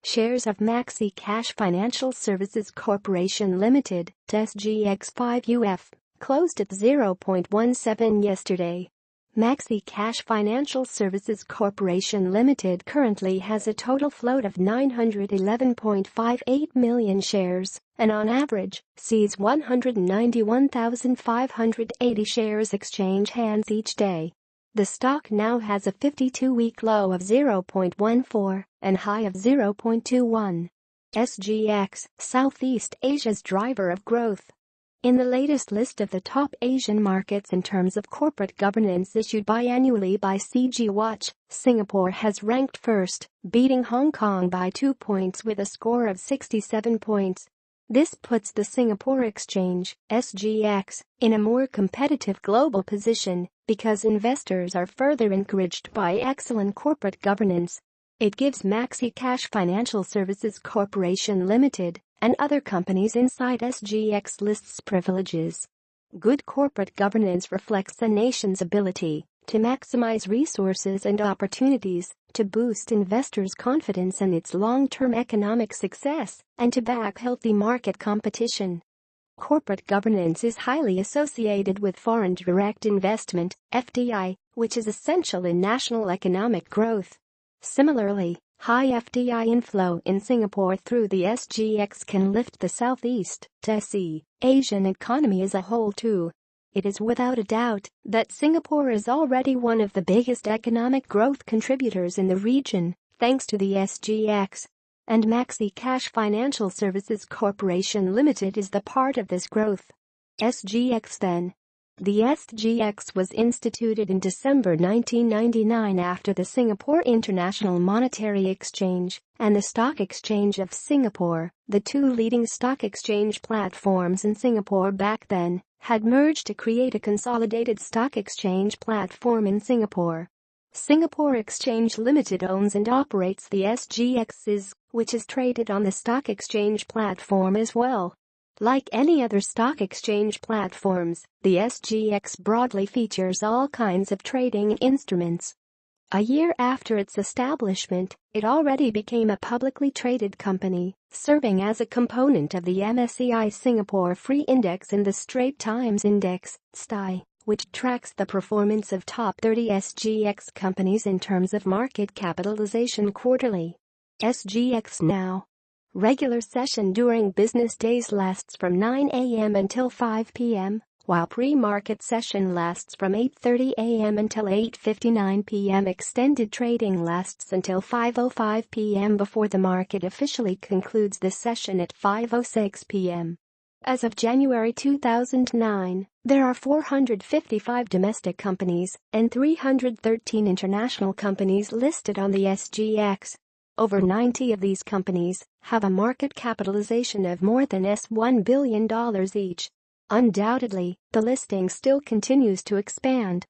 Shares of Maxi-Cash Financial Services Corporation Ltd. (SGX5UF) closed at 0.17 yesterday. Maxi-Cash Financial Services Corporation Ltd. currently has a total float of 911.58 million shares and on average sees 191,580 shares exchange hands each day. The stock now has a 52-week low of 0.14 and high of 0.21. SGX, Southeast Asia's driver of growth. In the latest list of the top Asian markets in terms of corporate governance issued biannually by CG Watch, Singapore has ranked first, beating Hong Kong by 2 points with a score of 67 points. This puts the Singapore Exchange, SGX, in a more competitive global position because investors are further encouraged by excellent corporate governance. It gives Maxi-Cash Financial Services Corporation Ltd. and other companies inside SGX lists privileges. Good corporate governance reflects a nation's ability to maximize resources and opportunities, to boost investors' confidence in its long-term economic success, and to back healthy market competition. Corporate governance is highly associated with foreign direct investment, FDI, which is essential in national economic growth. Similarly, high FDI inflow in Singapore through the SGX can lift the Southeast Asian economy as a whole too. It is without a doubt that Singapore is already one of the biggest economic growth contributors in the region, thanks to the SGX. And Maxi-Cash Financial Services Corporation Ltd. is the part of this growth. SGX then. The SGX was instituted in December 1999 after the Singapore International Monetary Exchange and the Stock Exchange of Singapore, the two leading stock exchange platforms in Singapore back then, had merged to create a consolidated stock exchange platform in Singapore. Singapore Exchange Limited owns and operates the SGXs, which is traded on the stock exchange platform as well. Like any other stock exchange platforms, the SGX broadly features all kinds of trading instruments. A year after its establishment, it already became a publicly traded company, serving as a component of the MSCI Singapore Free Index and the Straits Times Index, STI, which tracks the performance of top 30 SGX companies in terms of market capitalization quarterly. SGX Now. Regular session during business days lasts from 9 a.m. until 5 p.m., while pre-market session lasts from 8:30 a.m. until 8:59 p.m. Extended trading lasts until 5:05 p.m. before the market officially concludes the session at 5:06 p.m. As of January 2009, there are 455 domestic companies and 313 international companies listed on the SGX. Over 90 of these companies have a market capitalization of more than $1 billion each. Undoubtedly, the listing still continues to expand.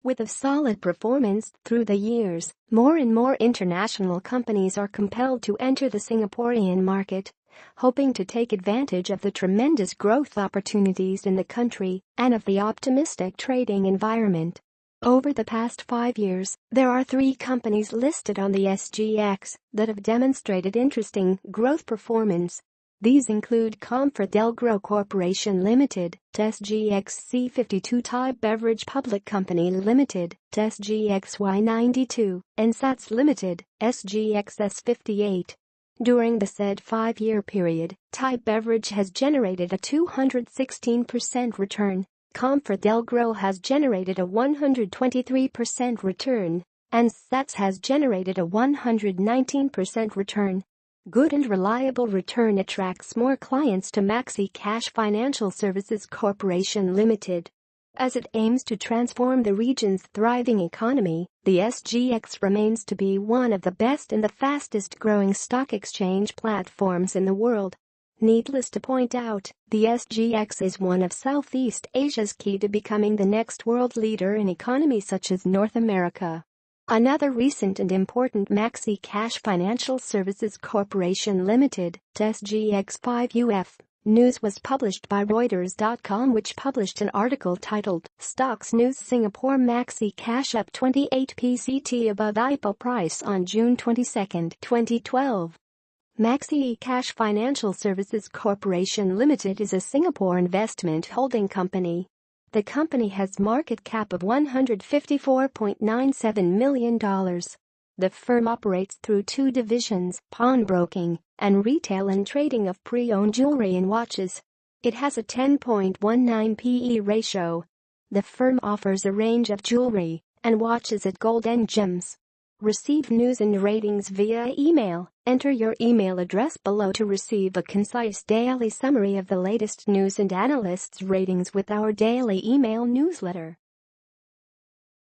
With a solid performance through the years, more and more international companies are compelled to enter the Singaporean market, hoping to take advantage of the tremendous growth opportunities in the country and of the optimistic trading environment. Over the past 5 years, there are 3 companies listed on the SGX that have demonstrated interesting growth performance. These include ComfortDelGro Corporation Ltd., SGXC52, Thai Beverage Public Company Ltd., SGXY92, and SATS Ltd., SGXS58. During the said 5-year period, Thai Beverage has generated a 216% return. ComfortDelGro has generated a 123% return, and SATS has generated a 119% return. Good and reliable return attracts more clients to Maxi-Cash Financial Services Corporation Ltd. As it aims to transform the region's thriving economy, the SGX remains to be one of the best and the fastest-growing stock exchange platforms in the world. Needless to point out, the SGX is one of Southeast Asia's key to becoming the next world leader in economies such as North America. Another recent and important Maxi-Cash Financial Services Corporation Ltd. SGX5UF news was published by Reuters.com, which published an article titled Stocks News Singapore Maxi-Cash up 28 PCT above IPO price on June 22, 2012. Maxi-Cash Financial Services Corporation Limited is a Singapore investment holding company. The company has market cap of $154.97 million. The firm operates through two divisions, pawnbroking and retail and trading of pre-owned jewelry and watches. It has a 10.19 PE ratio. The firm offers a range of jewelry and watches at gold and gems. Receive news and ratings via email. Enter your email address below to receive a concise daily summary of the latest news and analysts' ratings with our daily email newsletter.